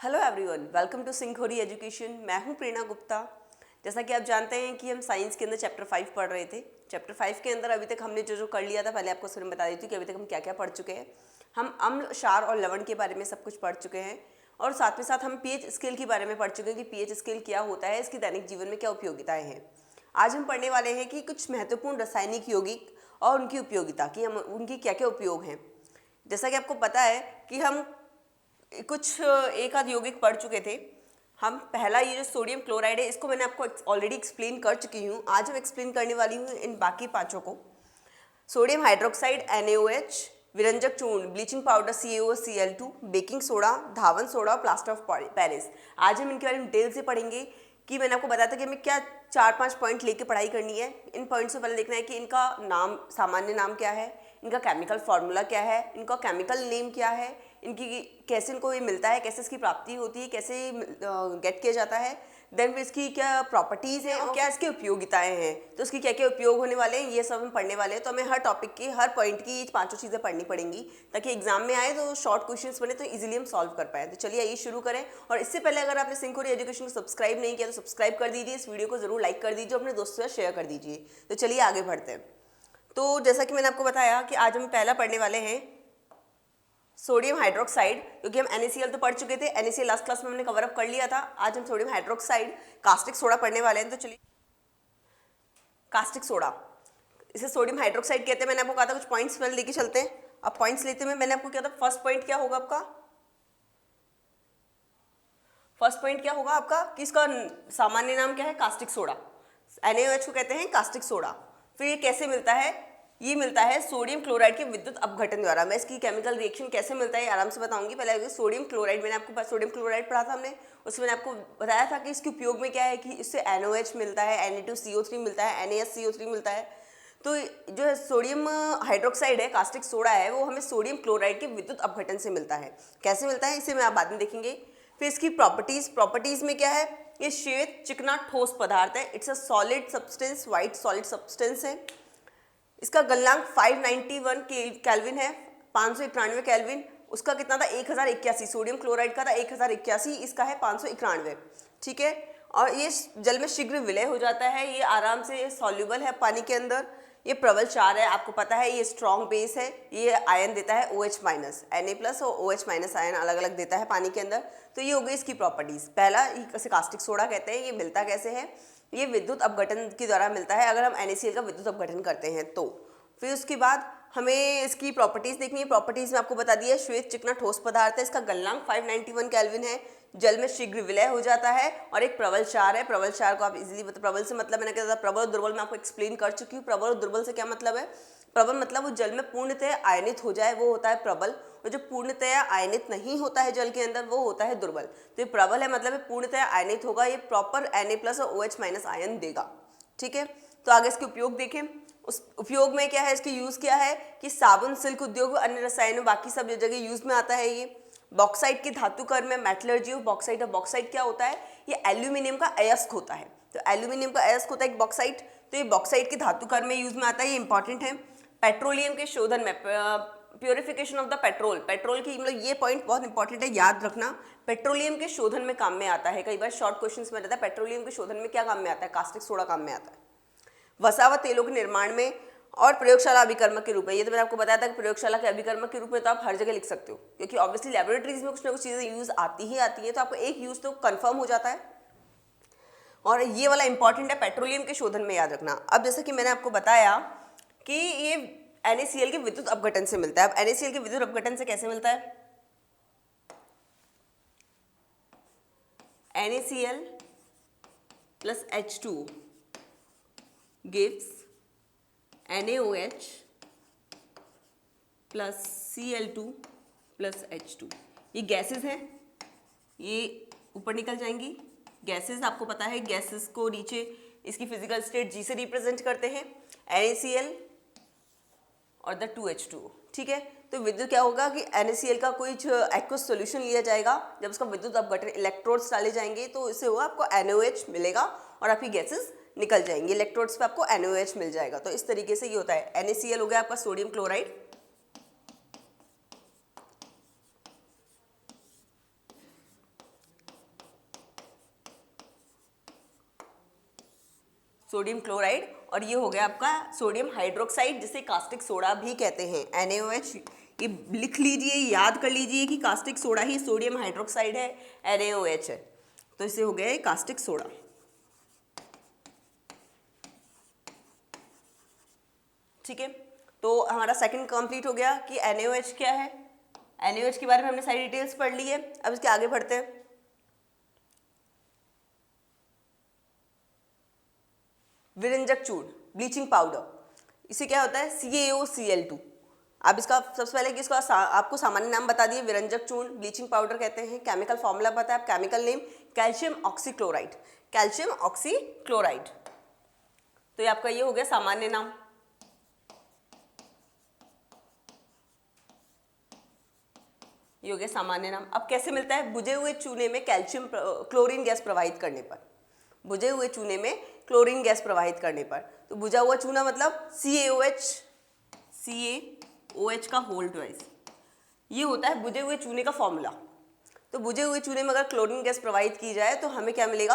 Hello everyone, welcome to Singhori education. मैं हूं प्रेरणा गुप्ता। जैसा कि आप जानते हैं कि हम साइंस के अंदर चैप्टर 5 पढ़ रहे थे। चैप्टर 5 के अंदर अभी तक हमने जो कर लिया था, पहले आपको उसमें बता देती हूँ कि अभी तक हम क्या क्या पढ़ चुके हैं। हम अम्ल, क्षार और लवण के बारे में सब कुछ पढ़ चुके हैं और साथ में साथ हम पीएच स्केल के बारे में पढ़ चुके हैं कि पीएच स्केल क्या होता है, इसकी दैनिक जीवन में क्या उपयोगिताएँ हैं। आज हम पढ़ने वाले हैं कि कुछ महत्वपूर्ण रासायनिक यौगिक और उनकी उपयोगिता की, हम उनकी क्या क्या उपयोग हैं। जैसा कि आपको पता है कि हम कुछ एक आध यौगिक पढ़ चुके थे। हम पहला ये जो सोडियम क्लोराइड है, इसको मैंने आपको ऑलरेडी एक्सप्लेन कर चुकी हूँ। आज हम एक्सप्लेन करने वाली हूँ इन बाकी पांचों को। सोडियम हाइड्रोक्साइड NaOH, विरंजक चूर्ण bleaching powder CaOCl2, baking soda, धावन सोडा और प्लास्टर ऑफ पेरिस। आज हम इनके बारे में डिटेल से पढ़ेंगे कि मैंने आपको बताया था कि हमें क्या 4-5 पॉइंट लेके पढ़ाई करनी है। इन पॉइंट से पहले देखना है कि इनका नाम, सामान्य नाम क्या है, इनका केमिकल फार्मूला क्या है, इनका केमिकल नेम क्या है, इनकी कैसे इनको ये मिलता है, कैसे इसकी प्राप्ति होती है, कैसे गेट किया जाता है, देन इसकी क्या प्रॉपर्टीज़ हैं और क्या इसकी उपयोगिताएं हैं। तो इसकी क्या क्या उपयोग होने वाले हैं, ये सब हम पढ़ने वाले हैं। तो हमें हर टॉपिक की, हर पॉइंट की ये पांचों चीज़ें पढ़नी पड़ेंगी ताकि एग्जाम में आए तो शॉर्ट क्वेश्चंस बने तो इजीली हम सॉल्व कर पाए। तो चलिए आइए शुरू करें। और इससे पहले अगर आपने सिंघोरी एजुकेशन को सब्सक्राइब नहीं किया तो सब्सक्राइब कर दीजिए, इस वीडियो को जरूर लाइक कर दीजिए, अपने दोस्तों से शेयर कर दीजिए। तो चलिए आगे बढ़ते हैं। तो जैसा कि मैंने आपको बताया कि आज हम पहला पढ़ने वाले हैं सोडियम हाइड्रोक्साइड, क्योंकि हम NaCl तो पढ़ चुके थे। NaCl लास्ट क्लास में हमने कवर अप कर लिया था। आज हम सोडियम हाइड्रोक्साइड कास्टिक सोडा पढ़ने वाले हैं। तो चलिए, कास्टिक सोडा, इसे सोडियम हाइड्रोक्साइड कहते हैं। मैंने आपको कहा था कुछ पॉइंट्स पहले लेके चलते हैं। अब पॉइंट्स लेते हुए मैंने आपको क्या था, फर्स्ट पॉइंट क्या होगा आपका, फर्स्ट पॉइंट क्या होगा आपका कि इसका सामान्य नाम क्या है, कास्टिक सोडा। NaOH को कहते हैं कास्टिक सोडा। फिर ये कैसे मिलता है, ये मिलता है सोडियम क्लोराइड के विद्युत अपघटन द्वारा। मैं इसकी केमिकल रिएक्शन कैसे मिलता है आराम से बताऊंगी। पहले सोडियम क्लोराइड, मैंने आपको सोडियम क्लोराइड पढ़ा था हमने, उसमें मैंने आपको बताया था कि इसके उपयोग में क्या है कि इससे NaOH मिलता है, Na2CO3 मिलता है, NaSCO3 मिलता है। तो जो है सोडियम हाइड्रोक्साइड है, कास्टिक सोडा है, वो हमें सोडियम क्लोराइड के विद्युत अपघटन से मिलता है। कैसे मिलता है इसे मैं आप बाद में देखेंगे। फिर इसकी प्रॉपर्टीज में क्या है, ये श्वेत चिकना ठोस पदार्थ है। It's a solid substance, white solid substance है। इसका गलनांक 591 केल्विन है, 591 केल्विन। उसका कितना था, 1081। सोडियम क्लोराइड का था 1081, इसका है 591। ठीक है। और ये जल में शीघ्र विलय हो जाता है, ये आराम से सॉल्युबल है पानी के अंदर। ये प्रबल क्षार है, आपको पता है ये स्ट्रॉन्ग बेस है। ये आयन देता है OH माइनस, Na+ और OH माइनस आयन अलग अलग देता है पानी के अंदर। तो ये हो गई इसकी प्रॉपर्टीज। पहला, इसे कास्टिक सोडा कहते हैं। ये मिलता कैसे है, ये विद्युत अपघटन के द्वारा मिलता है, अगर हम NaCl का विद्युत अपघटन करते हैं तो। फिर उसके बाद हमें इसकी प्रॉपर्टीज देखनी है। प्रॉपर्टीज में आपको बता दिया, श्वेत चिकना ठोस पदार्थ है, इसका गलनांक 591 केल्विन है, जल में शीघ्र विलय हो जाता है और एक प्रबल क्षार है। प्रबल क्षार को आप इजीली प्रबल से मतलब मैंने कहा था प्रबल और दुर्बल, मैं आपको एक्सप्लेन कर चुकी हूँ। प्रबल और दुर्बल से क्या मतलब है, प्रबल मतलब वो जल में पूर्णतः आयनित हो जाए, वो होता है प्रबल। और जो पूर्णतः आयनित नहीं होता है जल के अंदर, वो होता है दुर्बल। तो ये प्रबल है, मतलब पूर्णतः आयनित होगा, ये प्रॉपर Na+ और OH माइनस आयन देगा। ठीक है। तो आगे इसके उपयोग देखें। उस उपयोग में क्या है, इसके यूज क्या है कि साबुन, सिल्क उद्योग, अन्य रसायनों, बाकी सब जगह यूज में आता है। ये बॉक्साइट की धातु कर्म में मेटलर्जी ऑफ बॉक्साइट। और बॉक्साइट क्या होता है, ये एल्यूमिनियम का अयस्क होता है। तो एल्यूमिनियम का अयस्क होता है एक बॉक्साइट। तो ये बॉक्साइट की धातु कर्म में यूज में आता है, ये इंपॉर्टेंट है। पेट्रोलियम के शोधन में, purification of the petrol, petrol की मतलब ये पॉइंट बहुत इंपॉर्टेंट है, याद रखना। पेट्रोलियम के शोधन में काम में आता है। कई बार शॉर्ट क्वेश्चंस में रहता है पेट्रोलियम के शोधन में क्या काम में आता है, कास्टिक सोडा काम में आता है। वसा व तेलों के निर्माण में और प्रयोगशाला अभिकर्मक के रूप में। ये तो मैंने आपको बताया था कि प्रयोगशाला के अभिकर्मक के रूप में तो आप हर जगह लिख सकते हो, क्योंकि ऑब्वियसली लैबोरेटरीज में कुछ ना कुछ चीजें यूज आती ही आती है, तो आपको एक यूज तो कंफर्म हो जाता है। और ये वाला इंपॉर्टेंट है, पेट्रोलियम के शोधन में, याद रखना। अब जैसे कि मैंने आपको बताया कि ये NaCl के विद्युत अपघटन से मिलता है। अब NaCl के विद्युत अपघटन से कैसे मिलता है, NaCl plus H2 gives NaOH plus Cl2 plus H2। ये गैसेस हैं, ये ऊपर निकल जाएंगी। गैसेस आपको पता है, गैसेस को नीचे इसकी फिजिकल स्टेट G से रिप्रेजेंट करते हैं, NaCl और द 2H2। ठीक है। तो विद्युत क्या होगा कि NaCl का कोई एक्वस सॉल्यूशन लिया जाएगा, जब उसका विद्युत अपघटन, इलेक्ट्रोड्स डाले जाएंगे तो इससे होगा आपको NaOH मिलेगा और आपकी गैसेस निकल जाएंगी। इलेक्ट्रोड्स पे आपको NaOH मिल जाएगा। तो इस तरीके से ये होता है। NaCl हो गया आपका सोडियम क्लोराइड, सोडियम क्लोराइड, और ये हो गया आपका सोडियम हाइड्रोक्साइड जिसे कास्टिक सोडा भी कहते हैं, NaOH। ये लिख लीजिए, याद कर लीजिए कि कास्टिक सोडा ही सोडियम हाइड्रोक्साइड है, NaOH है, तो इसे हो गया कास्टिक सोडा। ठीक है, तो हमारा सेकंड कंप्लीट हो गया कि NaOH क्या है। NaOH के बारे में हमने सारी डिटेल्स पढ़ ली है। अब इसके आगे बढ़ते हैं। विरंजक चूर्ण, ब्लीचिंग पाउडर, इसे क्या होता है, CaOCl2। अब इसका सबसे पहले कि इसका आपको सामान्य नाम बता दिए, विरंजक चूर्ण, ब्लीचिंग पाउडर कहते हैं। केमिकल फॉर्मूला पता है, chemical name calcium oxychloride, calcium oxychloride. तो ये आपका ये हो गया सामान्य नाम। ये हो गया सामान्य नाम। अब कैसे मिलता है, बुझे हुए चूने में कैल्शियम क्लोरीन गैस प्रवाहित करने पर, बुझे हुए चूने में क्लोरीन गैस प्रवाहित करने पर। तो बुझा हुआ चूना मतलब CaOH का होल ट्वाइस, ये होता है बुझे हुए चूने का फॉर्मूला। तो बुझे हुए चूने में अगर क्लोरीन गैस प्रवाहित की जाए तो हमें क्या मिलेगा,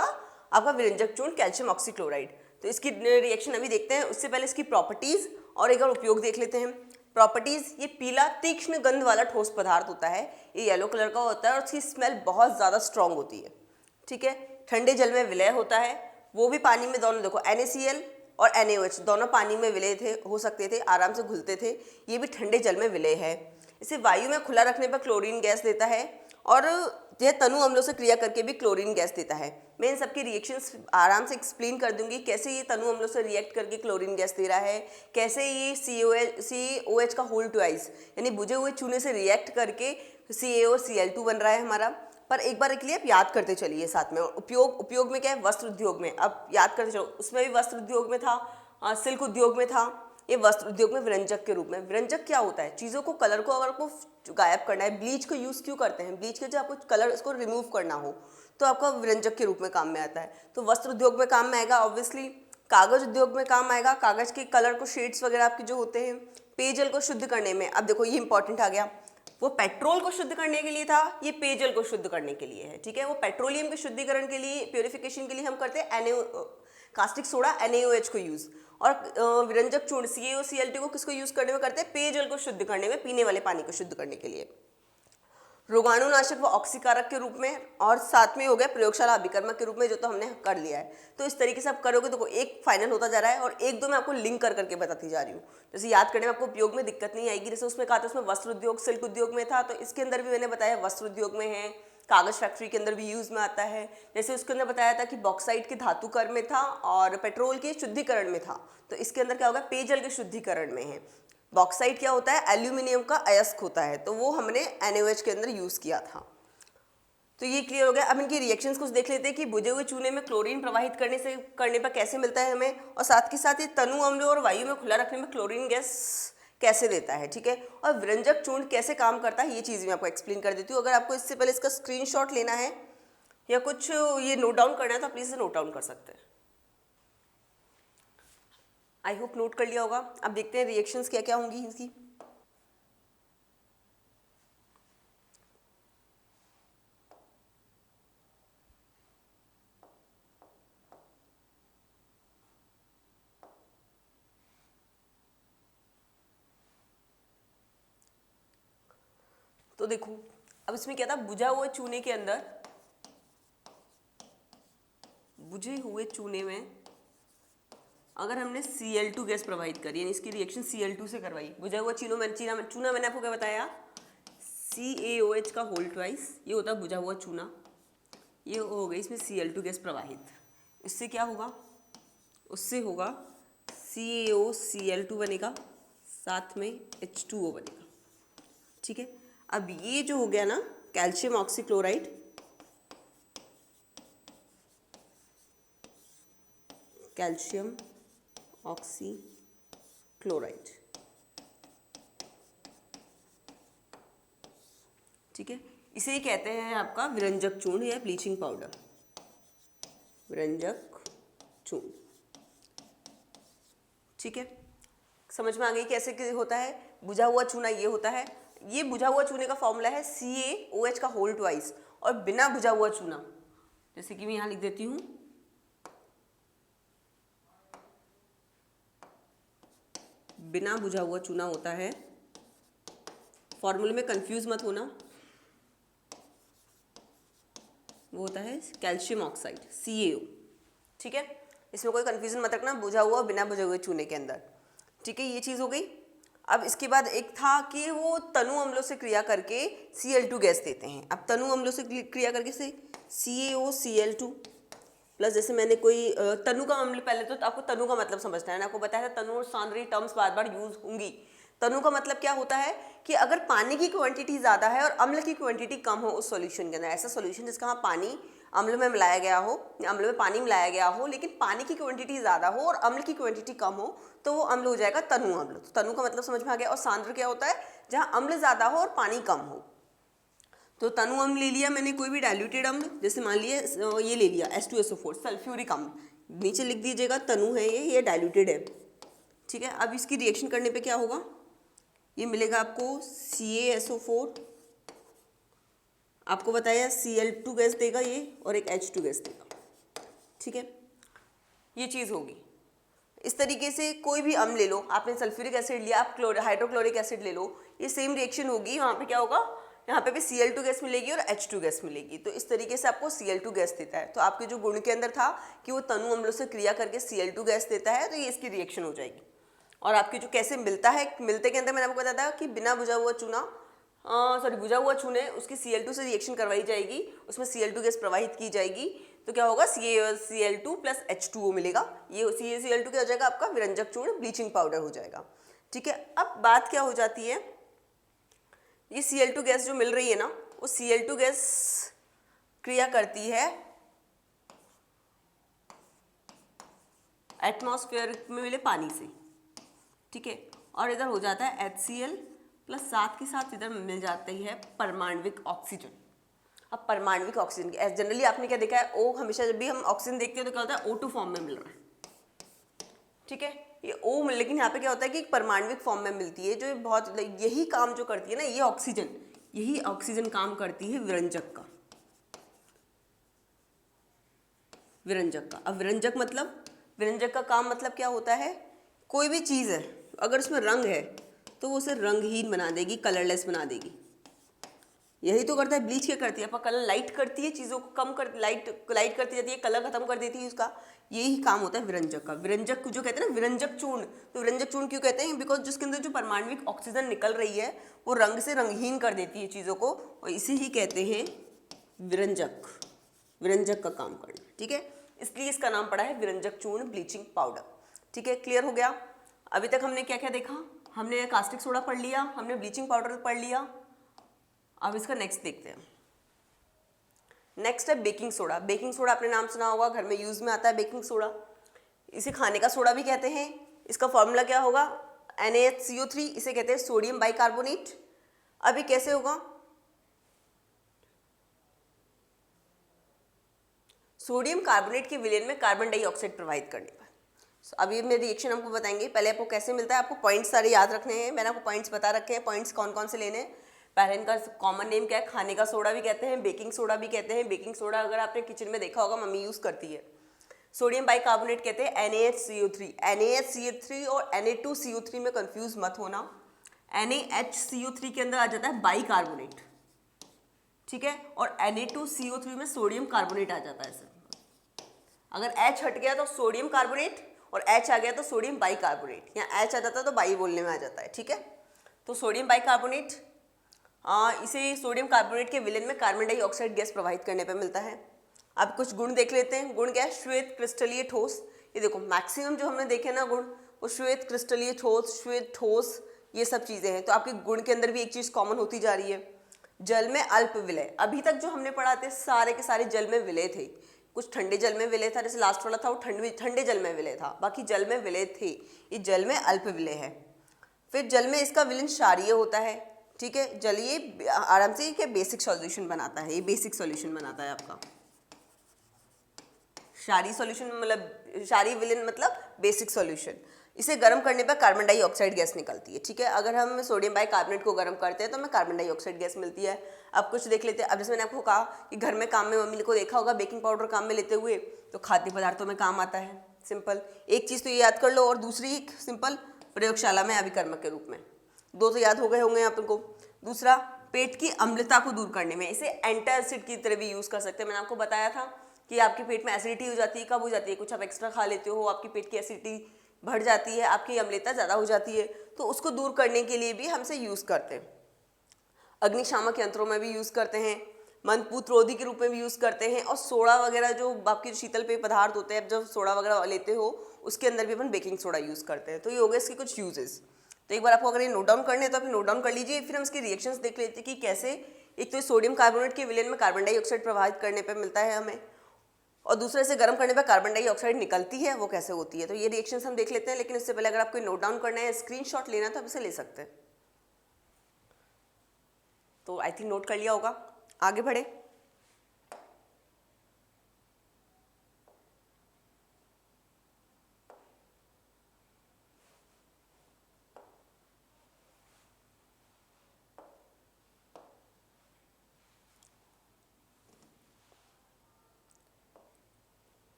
आपका विरंजक चूर्ण कैल्शियम ऑक्सीक्लोराइड। तो इसकी रिएक्शन अभी देखते हैं, उससे पहले इसकी प्रॉपर्टीज और एक और उपयोग देख लेते हैं। प्रॉपर्टीज, ये पीला तीक्ष्ण गंध वाला ठोस पदार्थ होता है, ये येलो कलर का होता है और उसकी स्मेल बहुत ज़्यादा स्ट्रांग होती है। ठीक है, ठंडे जल में विलय होता है, वो भी पानी में, दोनों देखो NaCl और NaOH दोनों पानी में विलय थे, हो सकते थे, आराम से घुलते थे, ये भी ठंडे जल में विलय है। इसे वायु में खुला रखने पर क्लोरीन गैस देता है और यह तनु अम्लों से क्रिया करके भी क्लोरीन गैस देता है। मैं इन सबकी रिएक्शंस आराम से एक्सप्लेन कर दूंगी, कैसे ये तनु अम्लों से रिएक्ट करके क्लोरीन गैस दे रहा है, कैसे ये CaOH का होल ट्वाइस यानी बुझे हुए चूने से रिएक्ट करके CaOCl2 बन रहा है हमारा। पर एक बार के लिए आप याद करते चलिए साथ में। उपयोग में क्या है, वस्त्र उद्योग में, अब याद करते चलो, उसमें भी वस्त्र उद्योग में था, सिल्क उद्योग में था, ये वस्त्र उद्योग में विरंजक के रूप में। विरंजक क्या होता है, चीज़ों को, कलर को अगर आपको गायब करना है, ब्लीच को यूज़ क्यों करते हैं, ब्लीच के जो आपको कलर उसको रिमूव करना हो तो आपका विरंजक के रूप में काम में आता है। तो वस्त्र उद्योग में काम में आएगा, ऑब्वियसली कागज उद्योग में काम आएगा, कागज के कलर को, शेड्स वगैरह आपके जो होते हैं, पेयजल को शुद्ध करने में। अब देखो ये इंपॉर्टेंट आ गया, वो पेट्रोल को शुद्ध करने के लिए था, ये पेयजल को शुद्ध करने के लिए है। ठीक है, वो पेट्रोलियम के शुद्धिकरण के लिए, प्योरिफिकेशन के लिए हम करते हैं कास्टिक सोडा NaOH को यूज़, और विरंजक चूर्ण CaOCl2 को किसको यूज़ करने में करते हैं, पेयजल को शुद्ध करने में, पीने वाले पानी को शुद्ध करने के लिए। रोगाणुनाशक व ऑक्सीकारक के रूप में, और साथ में हो गया प्रयोगशाला अभिकर्मक के रूप में, जो तो हमने कर लिया है। तो इस तरीके से आप करोगे तो एक फाइनल होता जा रहा है और एक दो मैं आपको लिंक कर करके बताती जा रही हूँ। जैसे याद करने में आपको उपयोग में दिक्कत नहीं आएगी। जैसे उसमें कहा था, उसमें वस्त्र उद्योग, सिल्क उद्योग में था, तो इसके अंदर भी मैंने बताया वस्त्र उद्योग में है, कागज फैक्ट्री के अंदर भी यूज में आता है। जैसे उसके अंदर बताया था कि बॉक्साइट के धातुकर्म में था और पेट्रोल के शुद्धिकरण में था, तो इसके अंदर क्या होगा, पेयजल के शुद्धिकरण में है। बॉक्साइट क्या होता है, एल्यूमिनियम का अयस्क होता है, तो वो हमने NaOH के अंदर यूज किया था। तो ये क्लियर हो गया। अब इनकी रिएक्शंस कुछ देख लेते हैं कि बुझे हुए चूने में क्लोरीन प्रवाहित करने पर कैसे मिलता है हमें, और साथ के साथ ये तनु अम्लों और वायु में खुला रखने में क्लोरीन गैस कैसे देता है। ठीक है, और विरंजक चूर्ण कैसे काम करता है, ये चीज़ मैं आपको एक्सप्लेन कर देती हूँ। अगर आपको इससे पहले इसका स्क्रीनशॉट लेना है या कुछ ये नोट डाउन करना है तो प्लीज़ नोट डाउन कर सकते हैं। आई होप नोट कर लिया होगा। अब देखते हैं रिएक्शंस क्या क्या होंगी इसकी। तो देखो, अब इसमें क्या था, बुझा हुए चूने के अंदर, बुझे हुए चूने में अगर हमने Cl2 गैस प्रवाहित करी, यानी इसकी रिएक्शन Cl2 से करवाई, बुझा हुआ चूना मैंने आपको क्या बताया, CaOH का होल ट्वाइस, ये होता है बुझा हुआ चूना, ये हो गई इसमें Cl2 गैस प्रवाहित। इससे क्या होगा, उससे होगा CaOCl2 बनेगा, साथ में H2O बनेगा। ठीक है, अब ये जो हो गया ना कैल्शियम ऑक्सीक्लोराइड, कैल्शियम ऑक्सीक्लोराइड, ठीक है, इसे ही कहते हैं आपका विरंजक चूर्ण या ब्लीचिंग पाउडर, विरंजक चूर्ण। ठीक है, समझ में आ गई कैसे होता है। बुझा हुआ चूना ये होता है, ये बुझा हुआ चूने का फॉर्मूला है CaOH का होल ट्वाइस, और बिना बुझा हुआ चूना, जैसे कि मैं यहाँ लिख देती हूँ बिना बुझा हुआ चूना होता है, फॉर्मूले में कंफ्यूज मत होना, वो होता है कैल्शियम ऑक्साइड CaO। ठीक है, इसमें कोई कंफ्यूजन मत रखना, बुझा हुआ बिना बुझे हुए चूने के अंदर। ठीक है, ये चीज़ हो गई। अब इसके बाद एक था कि वो तनु अम्लों से क्रिया करके Cl2 गैस देते हैं। अब तनु अम्लों से क्रिया करके से CaOCl2 प्लस, जैसे मैंने कोई तनु का अम्ल, पहले तो आपको तनु का मतलब समझना है ना, आपको बताया था तनु और सांद्री टर्म्स बार बार यूज होंगी। तनु का मतलब क्या होता है कि अगर पानी की क्वांटिटी ज़्यादा है और अम्ल की क्वांटिटी कम हो उस सॉल्यूशन के अंदर, ऐसा सॉल्यूशन जिसका हाँ पानी अम्ल में मिलाया गया हो, अम्ल में पानी मिलाया गया हो, लेकिन पानी की क्वांटिटी ज़्यादा हो और अम्ल की क्वांटिटी कम हो, तो वो अम्ल हो जाएगा तनु अम्ल। तो तनु का मतलब समझ में आ गया। और सांद्र क्या होता है, जहाँ अम्ल ज़्यादा हो और पानी कम हो। तो तनु अम्ल ले लिया मैंने, कोई भी डाइल्यूटेड अम्ल, जैसे मान लिया ये ले लिया H2SO4 सल्फ्यूरिक अम्ल, नीचे लिख दीजिएगा तनु है ये डाइल्यूटेड है। ठीक है, अब इसकी रिएक्शन करने पे क्या होगा, ये मिलेगा आपको CaSO4, आपको बताया Cl2 गैस देगा ये, और एक H2 गैस देगा। ठीक है, ये चीज़ होगी। इस तरीके से कोई भी अम्ल ले लो, आपने सल्फ्यूरिक एसिड लिया, आप हाइड्रोक्लोरिक एसिड ले लो, ये सेम रिएक्शन होगी। वहाँ पे क्या होगा, यहाँ पे भी Cl2 गैस मिलेगी और H2 गैस मिलेगी। तो इस तरीके से आपको Cl2 गैस देता है। तो आपके जो गुण के अंदर था कि वो तनु अम्लों से क्रिया करके Cl2 गैस देता है, तो ये इसकी रिएक्शन हो जाएगी। और आपकी जो कैसे मिलता है, मिलते के अंदर मैंने आपको बताया था कि बिना बुझा हुआ चूना, बुझा हुआ चूने उसकी Cl2 से रिएक्शन करवाई जाएगी, उसमें Cl2 गैस प्रवाहित की जाएगी, तो क्या होगा CaCl2 प्लस H2O मिलेगा। ये CaCl2 क्या हो जाएगा, आपका विरंजक चूर्ण, ब्लीचिंग पाउडर हो जाएगा। ठीक है, अब बात क्या हो जाती है, ये Cl2 गैस जो मिल रही है ना, वो Cl2 गैस क्रिया करती है एटमॉस्फेयर में मिले पानी से। ठीक है, और इधर हो जाता है HCl प्लस साथ के साथ इधर मिल जाती है परमाणविक ऑक्सीजन। अब परमाणविक ऑक्सीजन की जनरली आपने क्या देखा है, O हमेशा जब भी हम ऑक्सीजन देखते हैं तो क्या होता है, O2 फॉर्म में मिल रहा है। ठीक है, ये O मिल, लेकिन यहाँ पे क्या होता है कि परमाणविक फॉर्म में मिलती है, जो बहुत यही काम जो करती है ना, ये ऑक्सीजन, यही ऑक्सीजन काम करती है विरंजक का। विरंजक का, अब विरंजक मतलब, विरंजक का काम मतलब क्या होता है, कोई भी चीज़ है अगर उसमें रंग है तो वो उसे रंगहीन बना देगी, कलरलेस बना देगी। यही तो करता है ब्लीच, क्या करती है, अपना कलर लाइट करती है, चीज़ों को कम कर, लाइट करती जाती है, कलर खत्म कर देती है उसका। यही काम होता है विरंजक का। विरंजक को जो कहते हैं ना विरंजक चूर्ण, तो विरंजक चूर्ण क्यों कहते हैं, बिकॉज जिसके अंदर जो परमाणविक ऑक्सीजन निकल रही है वो रंग से रंगहीन कर देती है चीज़ों को, और इसे ही कहते हैं विरंजक, विरंजक का काम करना। ठीक है, इसलिए इसका नाम पड़ा है विरंजक चूर्ण, ब्लीचिंग पाउडर। ठीक है, क्लियर हो गया। अभी तक हमने क्या क्या देखा, हमने कास्टिक सोडा पढ़ लिया, हमने ब्लीचिंग पाउडर पढ़ लिया। अब इसका नेक्स्ट देखते हैं। नेक्स्ट है बेकिंग सोडा। बेकिंग सोडा आपने नाम सुना होगा, घर में यूज में आता है बेकिंग सोडा। इसे खाने का सोडा भी कहते हैं। इसका फॉर्मूला क्या होगा, NaHCO3, इसे कहते हैं सोडियम बाइकार्बोनेट। अभी कैसे होगा, सोडियम कार्बोनेट के विलयन में कार्बन डाइऑक्साइड प्रवाहित करने पर। अब ये मेरे रिएक्शन हमको बताएंगे। पहले आपको कैसे मिलता है, आपको पॉइंट्स सारे याद रखने हैं, मैंने आपको पॉइंट्स बता रखे हैं, पॉइंट्स कौन कौन से लेने हैं। पहले इनका कॉमन नेम क्या है, खाने का सोडा भी कहते हैं, बेकिंग सोडा भी कहते हैं। बेकिंग सोडा अगर आपने किचन में देखा होगा मम्मी यूज़ करती है। सोडियम बाइकार्बोनेट कहते हैं NaHCO3। NaHCO3 और Na2CO3 में कंफ्यूज मत होना। NaHCO3 के अंदर आ जाता है बाइकार्बोनेट, ठीक है, और Na2CO3 में सोडियम कार्बोनेट आ जाता है सर। अगर H हट गया तो सोडियम कार्बोनेट और H आ गया तो सोडियम बाइकार्बोनेट, या H आ जाता है तो बाई बोलने में आ जाता है। ठीक है, तो सोडियम बाइकार्बोनेट, इसे सोडियम कार्बोनेट के विलयन में कार्बन डाइऑक्साइड गैस प्रवाहित करने पर मिलता है। अब कुछ गुण देख लेते हैं। गुण क्या है, श्वेत क्रिस्टलीय ठोस। ये देखो मैक्सिमम जो हमने देखे ना गुण, वो श्वेत क्रिस्टलीय ठोस, श्वेत ठोस, ये सब चीज़ें हैं। तो आपके गुण के अंदर भी एक चीज़ कॉमन होती जा रही है, जल में अल्प विलय। अभी तक जो हमने पढ़ा थे सारे के सारे जल में विलय थे। कुछ ठंडे जल में विलय था, जैसे लास्ट वाला था वो ठंडे जल में विलय था, बाकी जल में विलय थे। ये जल में अल्प विलय है। फिर जल में इसका विलयन क्षारीय होता है। ठीक है, जल ये आराम से क्या बेसिक सॉल्यूशन बनाता है, ये बेसिक सॉल्यूशन बनाता है आपका। क्षारीय सॉल्यूशन मतलब क्षारीय विलयन मतलब बेसिक सॉल्यूशन। इसे गर्म करने पर कार्बन डाइऑक्साइड गैस निकलती है। ठीक है, अगर हम सोडियम बाइकार्बोनेट को गर्म करते हैं तो हमें कार्बन डाइऑक्साइड गैस मिलती है। अब कुछ देख लेते हैं। अब जैसे मैंने आपको कहा कि घर में काम में मम्मी को देखा होगा बेकिंग पाउडर काम में लेते हुए, तो खाद्य पदार्थों में काम आता है। सिंपल एक चीज़ तो ये याद कर लो, और दूसरी सिंपल प्रयोगशाला में अभिकर्मक के रूप में। दो तो याद हो गए होंगे आप को। दूसरा, पेट की अम्लता को दूर करने में, इसे एंटासिड की तरह भी यूज कर सकते हैं। मैंने आपको बताया था कि आपके पेट में एसिडिटी हो जाती है, कब हो जाती है, कुछ आप एक्स्ट्रा खा लेते हो, आपकी पेट की एसिडिटी बढ़ जाती है, आपकी अम्लता ज़्यादा हो जाती है, तो उसको दूर करने के लिए भी हम इसे यूज़ करते हैं। अग्निशामक यंत्रों में भी यूज़ करते हैं, मंदपूत रोधी के रूप में भी यूज़ करते हैं, और सोडा वगैरह जो आपके शीतल पेय पदार्थ होते हैं, जब सोडा वगैरह लेते हो उसके अंदर भी अपन बेकिंग सोडा यूज़ करते हैं। तो ये हो गए इसके कुछ यूजेस। तो एक बार आपको अगर ये नोट डाउन करने हैं तो आप नोट डाउन कर लीजिए, फिर हम इसके रिएक्शंस देख लेते हैं कि कैसे। एक तो सोडियम कार्बोनेट के विलयन में कार्बन डाइऑक्साइड प्रभावित करने पर मिलता है हमें, और दूसरे से गर्म करने पर कार्बन डाइऑक्साइड निकलती है, वो कैसे होती है। तो ये रिएक्शंस हम देख लेते हैं, लेकिन इससे पहले अगर आपको नोट डाउन करना है, स्क्रीनशॉट लेना है, तो आप इसे ले सकते हैं। तो आई थिंक नोट कर लिया होगा। आगे बढ़े।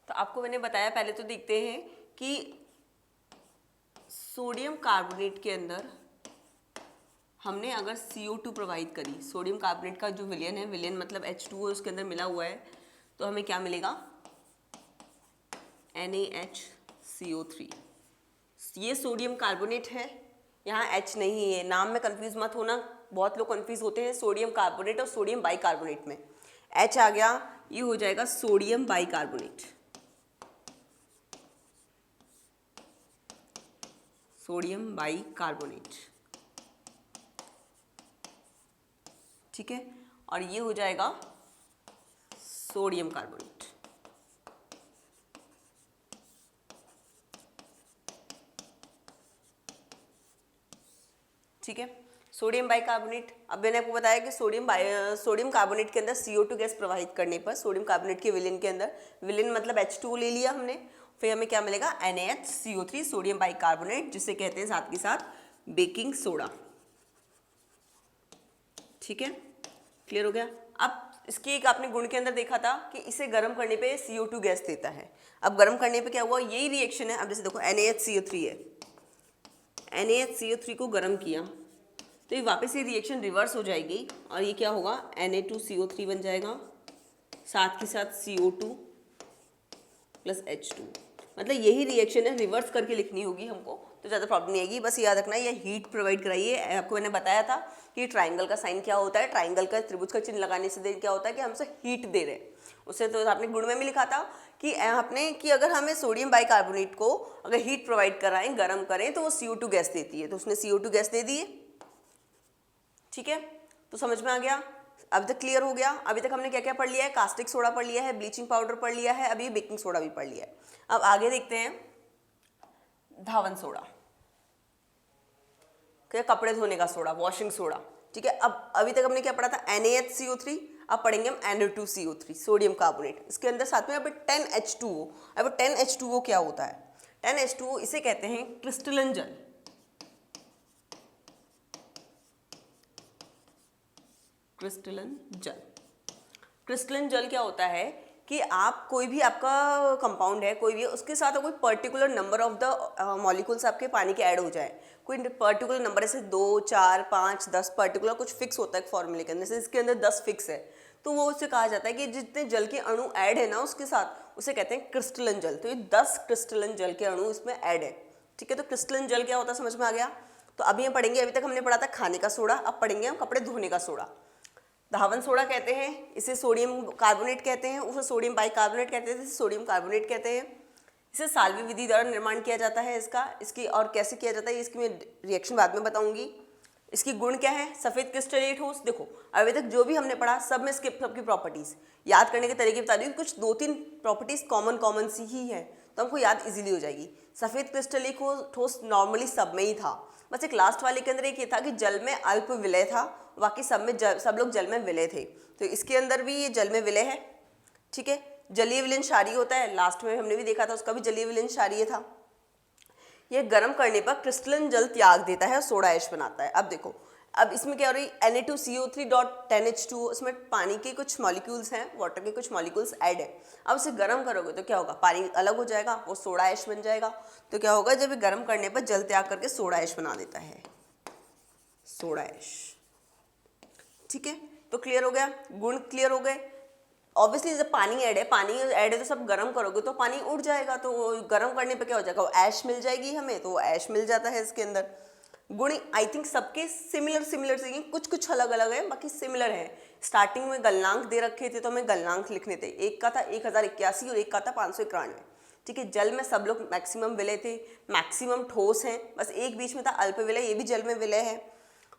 तो आपको मैंने बताया, पहले तो देखते हैं कि सोडियम कार्बोनेट के अंदर हमने अगर CO2 प्रोवाइड करी, सोडियम कार्बोनेट का जो विलयन है, विलयन मतलब H2O उसके अंदर मिला हुआ है, तो हमें क्या मिलेगा, NaHCO3। ये सोडियम कार्बोनेट है, यहाँ H नहीं है, नाम में कंफ्यूज मत होना, बहुत लोग कंफ्यूज होते हैं सोडियम कार्बोनेट और सोडियम बाइकार्बोनेट में। H आ गया, ये हो जाएगा सोडियम बाइकार्बोनेट, सोडियम बाइकार्बोनेट, ठीक है। और ये हो जाएगा सोडियम कार्बोनेट। ठीक है, सोडियम बाइकार्बोनेट। अब मैंने आपको बताया कि सोडियम कार्बोनेट के अंदर CO2 गैस प्रवाहित करने पर, सोडियम कार्बोनेट के विलयन के अंदर, विलयन मतलब H2O ले लिया हमने, फिर हमें क्या मिलेगा, NaHCO3 सोडियम बाइकार्बोनेट, जिसे कहते हैं साथ के साथ बेकिंग सोडा। ठीक है, क्लियर हो गया। अब इसकी एक आपने गुण के अंदर देखा था कि इसे गर्म करने पे CO2 गैस देता है। अब गर्म करने पे क्या हुआ, यही रिएक्शन है। अब जैसे देखो NaHCO3 है, NaHCO3 को गर्म किया तो ये वापस ये रिएक्शन रिवर्स हो जाएगी, और ये क्या होगा, Na2CO3 बन जाएगा, साथ के साथ CO2 प्लस H2। मतलब यही रिएक्शन है, रिवर्स करके लिखनी होगी हमको, तो ज़्यादा प्रॉब्लम नहीं आएगी। बस याद रखना ये हीट प्रोवाइड कराइए। आपको मैंने बताया था कि ट्राइंगल का साइन क्या होता है, ट्राइंगल का त्रिभुज का चिन्ह लगाने से क्या होता है कि हमसे हीट दे रहे हैं। उससे तो आपने गुण में भी लिखा था कि आपने कि अगर हमें सोडियम बाइकार्बोनेट को अगर हीट प्रोवाइड कराएं, गर्म करें, तो वो CO2 गैस देती है, तो उसने CO2 गैस दे दी है। ठीक है, तो समझ में आ गया, अभी तक क्लियर हो गया। अभी तक हमने क्या क्या पढ़ लिया है, कास्टिक सोडा पढ़ लिया है, ब्लीचिंग पाउडर पढ़ लिया है, अभी बेकिंग सोडा भी पढ़ लिया है। अब आगे देखते हैं धावन सोडा, क्या कपड़े धोने का सोडा, वॉशिंग सोडा। ठीक है, अब अभी तक हमने क्या पढ़ा था, NaHCO3, अब पढ़ेंगे हम Na2CO3 सोडियम कार्बोनेट। इसके अंदर साथ में अभी 10H2O। अब 10H2O क्या होता है, 10H2O इसे कहते हैं क्रिस्टलन जल। क्रिस्टलन जल, क्रिस्टलन जल क्या होता है कि आप कोई भी आपका कंपाउंड है, कोई भी, उसके साथ कोई particular number of the molecules आपके पानी के ऐड हो जाए, कोई पर्टिकुलर नंबर, जैसे 2, 4, 5, 10 पर्टिकुलर कुछ फिक्स होता है फॉर्मूले के अंदर, जैसे इसके अंदर 10 फिक्स है, तो वो उससे कहा जाता है कि जितने जल के अणु ऐड है ना उसके साथ, उसे कहते हैं क्रिस्टलन जल। तो ये 10 क्रिस्टलन जल के अणु इसमें ऐड है। ठीक है, तो क्रिस्टलन जल क्या होता है समझ में आ गया। तो अभी हम पढ़ेंगे, अभी तक हमने पढ़ा था खाने का सोडा, अब पढ़ेंगे हम कपड़े धोने का सोडा। धावन सोडा कहते हैं, इसे सोडियम कार्बोनेट कहते हैं, उसे सोडियम बाइकार्बोनेट कहते हैं, इसे सोडियम कार्बोनेट कहते हैं। इसे साल्वी विधि द्वारा निर्माण किया जाता है इसकी और कैसे किया जाता है इसकी मैं रिएक्शन बाद में बताऊंगी। इसकी गुण क्या है, सफ़ेद क्रिस्टलीय ठोस। देखो अभी तक जो भी हमने पढ़ा सब में सबकी प्रॉपर्टीज़ याद करने के तरीके बता दी, कुछ 2-3 प्रॉपर्टीज़ कॉमन सी ही है, तो हमको याद इजीली हो जाएगी। सफ़ेद क्रिस्टलीय ठोस नॉर्मली सब में ही था, बस एक लास्ट वाले के अंदर एक ये था कि जल में अल्प विलय था, बाकी सब में सब लोग जल में विलय थे। तो इसके अंदर भी ये जल में विलय है। ठीक है, जलीय विलयन क्षारीय होता है, लास्ट में हमने भी देखा था उसका भी जलीय विलयन क्षारीय था। यह गर्म करने पर क्रिस्टलन जल त्याग देता है और सोडा ऐश बनाता है। अब देखो अब इसमें क्या हो रही है, Na2CO3.10H2O, उसमें पानी के कुछ मॉलिक्यूल्स हैं, वाटर के कुछ मॉलिक्यूल्स ऐड है। अब उसे गर्म करोगे तो क्या होगा, पानी अलग हो जाएगा, वो सोडा ऐश बन जाएगा। तो क्या होगा, जब ये गर्म करने पर जल त्याग करके सोडा ऐश बना देता है, सोडा ऐश। ठीक है, तो क्लियर हो गया, गुण क्लियर हो गए। ऑब्वियसली जब पानी ऐड है तो सब गर्म करोगे तो पानी उड़ जाएगा, तो गर्म करने पे क्या हो जाएगा, वो ऐश मिल जाएगी हमें, तो वो ऐश मिल जाता है इसके अंदर। गुण आई थिंक सबके सिमिलर से, कुछ कुछ अलग अलग है, बाकी सिमिलर है। स्टार्टिंग में गलनांक दे रखे थे तो हमें गलनांक लिखने थे, एक का था 1081 और एक का था 591। ठीक है, जल में सब लोग मैक्सिमम विलय थे, मैक्सिमम ठोस हैं, बस एक बीच में था अल्प विलय, ये भी जल में विलय है।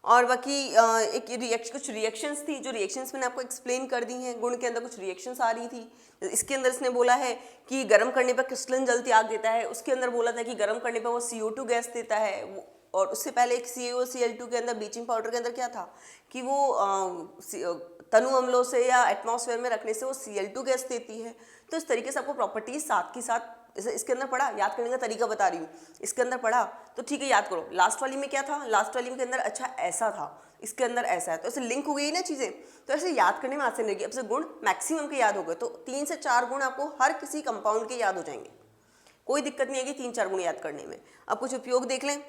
और बाकी एक कुछ रिएक्शंस थी, जो रिएक्शंस मैंने आपको एक्सप्लेन कर दी हैं। गुण के अंदर कुछ रिएक्शंस आ रही थी, इसके अंदर इसने बोला है कि गर्म करने पर क्रिस्टलन जल त्याग देता है, उसके अंदर बोला था कि गर्म करने पर वो CO2 गैस देता है, और उससे पहले एक CaOCl2 के अंदर ब्लीचिंग पाउडर के अंदर क्या था कि वो तनु अम्लों से या एटमॉस्फेयर में रखने से वो Cl2 गैस देती है। तो इस तरीके से आपको प्रॉपर्टीज साथ के साथ इसके अंदर पढ़ा, याद करने का तरीका बता रही हूँ, इसके अंदर पढ़ा तो ठीक है, याद करो। लास्ट वाली में क्या था, लास्ट वाली में के अंदर अच्छा ऐसा था, इसके अंदर ऐसा है, तो ऐसे लिंक हो गई ना चीज़ें, तो ऐसे याद करने में आसान रहेगी। अब से गुण मैक्सिमम के याद हो गए तो 3 से 4 गुण आपको हर किसी कंपाउंड के याद हो जाएंगे, कोई दिक्कत नहीं आएगी 3-4 गुण याद करने में। अब कुछ उपयोग देख लें।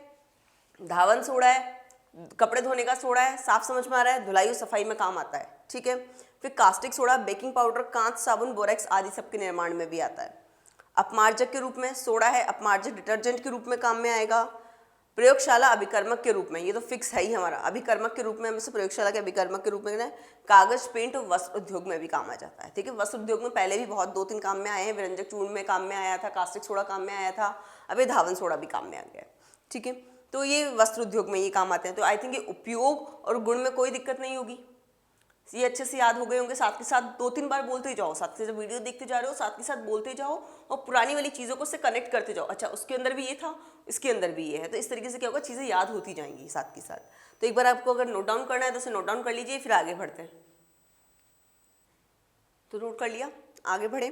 धावन सोडा है, कपड़े धोने का सोडा है, साफ समझ में आ रहा है, धुलाई और सफाई में काम आता है। ठीक है, फिर कास्टिक सोडा बेकिंग पाउडर, कांच, साबुन, बोरेक्स आदि सबके निर्माण में भी आता है। अपमार्जक के रूप में सोडा है, अपमार्जक डिटर्जेंट के रूप में काम में आएगा। प्रयोगशाला अभिकर्मक के रूप में, ये तो फिक्स है ही हमारा, अभिकर्मक के रूप में, हमें प्रयोगशाला के अभिकर्मक के रूप में कागज, पेंट और वस्त्र उद्योग में भी काम आ जाता है। ठीक है, वस्त्र उद्योग में पहले भी बहुत 2-3 काम में आए हैं, व्यंजक चूर्ण में काम में आया था, कास्टिक सोडा काम में आया था, अब ये धावन सोडा भी काम में आ गया है। ठीक है, तो ये वस्त्र उद्योग में ये काम आते हैं। तो आई थिंक ये उपयोग और गुण में कोई दिक्कत नहीं होगी, ये अच्छे से याद हो गए होंगे। साथ के साथ 2-3 बार बोलते ही जाओ, साथ से जब वीडियो देखते जा रहे हो साथ के साथ बोलते जाओ और पुरानी वाली चीज़ों को से कनेक्ट करते जाओ। अच्छा, उसके अंदर भी ये था, इसके अंदर भी ये है, तो इस तरीके से क्या होगा, चीज़ें याद होती जाएंगी साथ के साथ। तो एक बार आपको अगर नोट डाउन करना है तो उसे नोट डाउन कर लीजिए, फिर आगे बढ़ते हैं। तो नोट कर लिया, आगे बढ़े।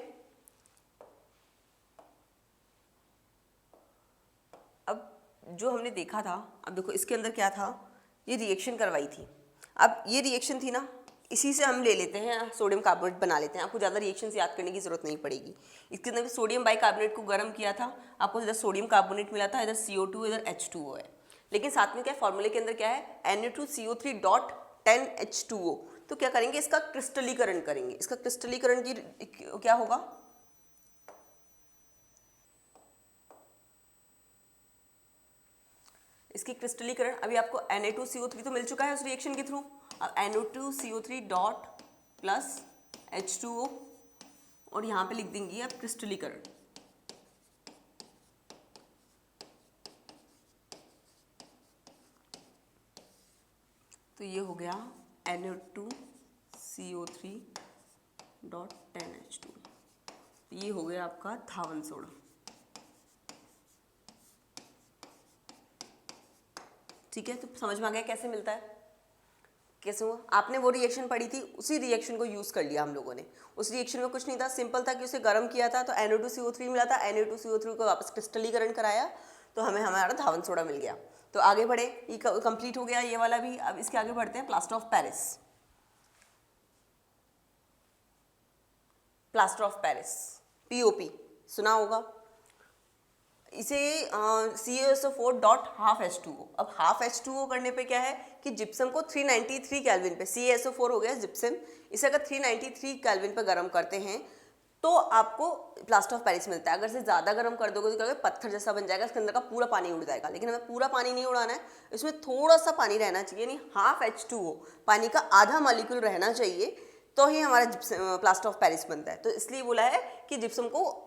अब जो हमने देखा था, अब देखो इसके अंदर क्या था, ये रिएक्शन करवाई थी। अब ये रिएक्शन थी ना, इसी से हम ले लेते हैं सोडियम कार्बोनेट बना लेते हैं, आपको ज़्यादा रिएक्शंस याद करने की जरूरत नहीं पड़ेगी। इसके अंदर सोडियम बाइकार्बोनेट को गर्म किया था, आपको इधर सोडियम कार्बोनेट मिला था, इधर CO2, इधर H2O है। लेकिन साथ में क्या फॉर्मूले के अंदर क्या है, Na2CO3.10H2O। तो क्या करेंगे, इसका क्रिस्टलीकरण करेंगे। इसका क्रिस्टलीकरण की क्या होगा, इसकी क्रिस्टलीकरण अभी आपको Na2CO3 तो मिल चुका है उस रिएक्शन के थ्रू। अब Na2CO3 डॉट प्लस H2O और यहाँ पे लिख देंगे आप क्रिस्टलीकरण। तो ये हो गया Na2CO3 डॉट 10H2। ये हो गया आपका धावन सोडा। ठीक है, तो समझ में आ गया कैसे मिलता है, कैसे हुआ। आपने वो रिएक्शन पढ़ी थी, उसी रिएक्शन को यूज़ कर लिया हम लोगों ने। उस रिएक्शन में कुछ नहीं था, सिंपल था कि उसे गर्म किया था तो Na2CO3 मिला था, Na2CO3 को वापस क्रिस्टलीकरण कराया तो हमें हमारा धावन सोडा मिल गया। तो आगे बढ़े, ये कंप्लीट हो गया ये वाला भी। अब इसके आगे बढ़ते हैं, plaster of Paris. Plaster of Paris, POP सुना होगा। इसे CaSO4.12H2O। अब हाफ H2O करने पे क्या है कि जिप्सम को 393 केल्विन पे, CaSO4 हो गया जिप्सम, इसे अगर 393 केल्विन पे गर्म करते हैं तो आपको प्लास्टर ऑफ पेरिस मिलता है। अगर इसे ज़्यादा गर्म कर दोगे तो क्या होगा, पत्थर जैसा बन जाएगा, इसके अंदर का पूरा पानी उड़ जाएगा। लेकिन हमें पूरा पानी नहीं उड़ाना है, इसमें थोड़ा सा पानी रहना चाहिए, यानी हाफ H2O, पानी का आधा मॉलिक्यूल रहना चाहिए, तो ही हमारा प्लास्टर ऑफ पेरिस बनता है। तो इसलिए बोला है कि जिप्सम को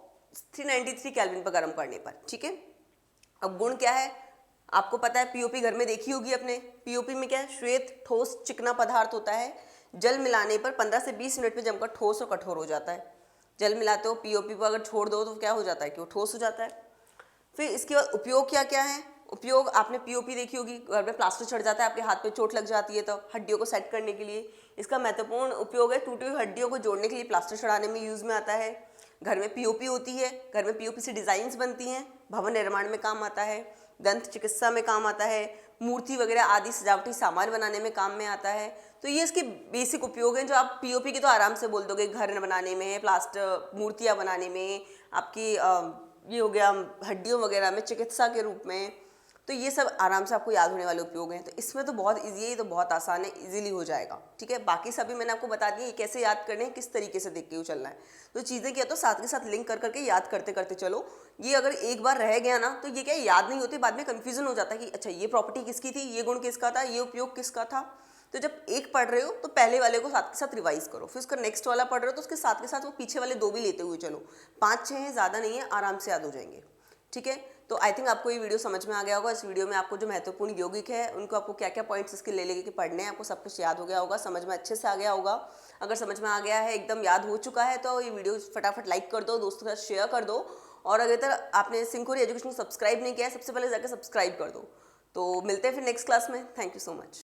393 केल्विन पर गर्म करने पर। ठीक है, अब गुण क्या है आपको पता है, POP घर में देखी होगी अपने। POP में क्या है, श्वेत ठोस चिकना पदार्थ होता है, जल मिलाने पर 15 से 20 मिनट में जमकर ठोस और कठोर हो जाता है। जल मिलाते हो, POP को अगर छोड़ दो तो क्या हो जाता है कि वो ठोस हो जाता है। फिर इसके बाद उपयोग क्या क्या है, उपयोग आपने POP देखी होगी, घर में प्लास्टर चढ़ जाता है, आपके हाथ पे चोट लग जाती है तो हड्डियों को सेट करने के लिए इसका महत्वपूर्ण उपयोग है। टूटी हुई हड्डियों को जोड़ने के लिए प्लास्टर चढ़ाने में यूज में आता है। घर में POP होती है, घर में POP से डिजाइन्स बनती हैं, भवन निर्माण में काम आता है, दंत चिकित्सा में काम आता है, मूर्ति वगैरह आदि सजावटी सामान बनाने में काम में आता है। तो ये इसके बेसिक उपयोग हैं जो आप पीओपी की तो आराम से बोल दोगे, घर बनाने में, प्लास्टर मूर्तियाँ बनाने में, आपकी ये हो गया हड्डियों वगैरह में चिकित्सा के रूप में। तो ये सब आराम से आपको याद होने वाले उपयोग हैं। तो इसमें तो बहुत ईजी है, तो बहुत आसान है, इजीली हो जाएगा। ठीक है, बाकी सभी मैंने आपको बता दिया कैसे याद करने हैं, किस तरीके से देख के चलना है। तो चीज़ें क्या तो साथ के साथ लिंक कर करके याद करते करते चलो। ये अगर एक बार रह गया ना तो ये क्या याद नहीं होती, बाद में कन्फ्यूजन हो जाता है कि अच्छा ये प्रॉपर्टी किसकी थी, ये गुण किसका था, ये उपयोग किसका था। तो जब एक पढ़ रहे हो तो पहले वाले को साथ के साथ रिवाइज करो, फिर उसका नेक्स्ट वाला पढ़ रहे हो तो उसके साथ के साथ वो पीछे वाले 2 भी लेते हुए चलो। 5-6 हैं, ज़्यादा नहीं है, आराम से याद हो जाएंगे। ठीक है, तो आई थिंक आपको ये वीडियो समझ में आ गया होगा। इस वीडियो में आपको जो महत्वपूर्ण यौगिक है उनको आपको क्या क्या पॉइंट्स इसके ले लेके के पढ़ने हैं, आपको सब कुछ याद हो गया होगा, समझ में अच्छे से आ गया होगा। अगर समझ में आ गया है, एकदम याद हो चुका है, तो ये वीडियो फटाफट लाइक कर दो, दोस्तों के साथ शेयर कर दो। और अगर तक आपने सिंकोरी एजुकेशन को सब्सक्राइब नहीं किया है, सबसे पहले जाकर सब्सक्राइब कर दो। तो मिलते हैं फिर नेक्स्ट क्लास में। Thank you so much.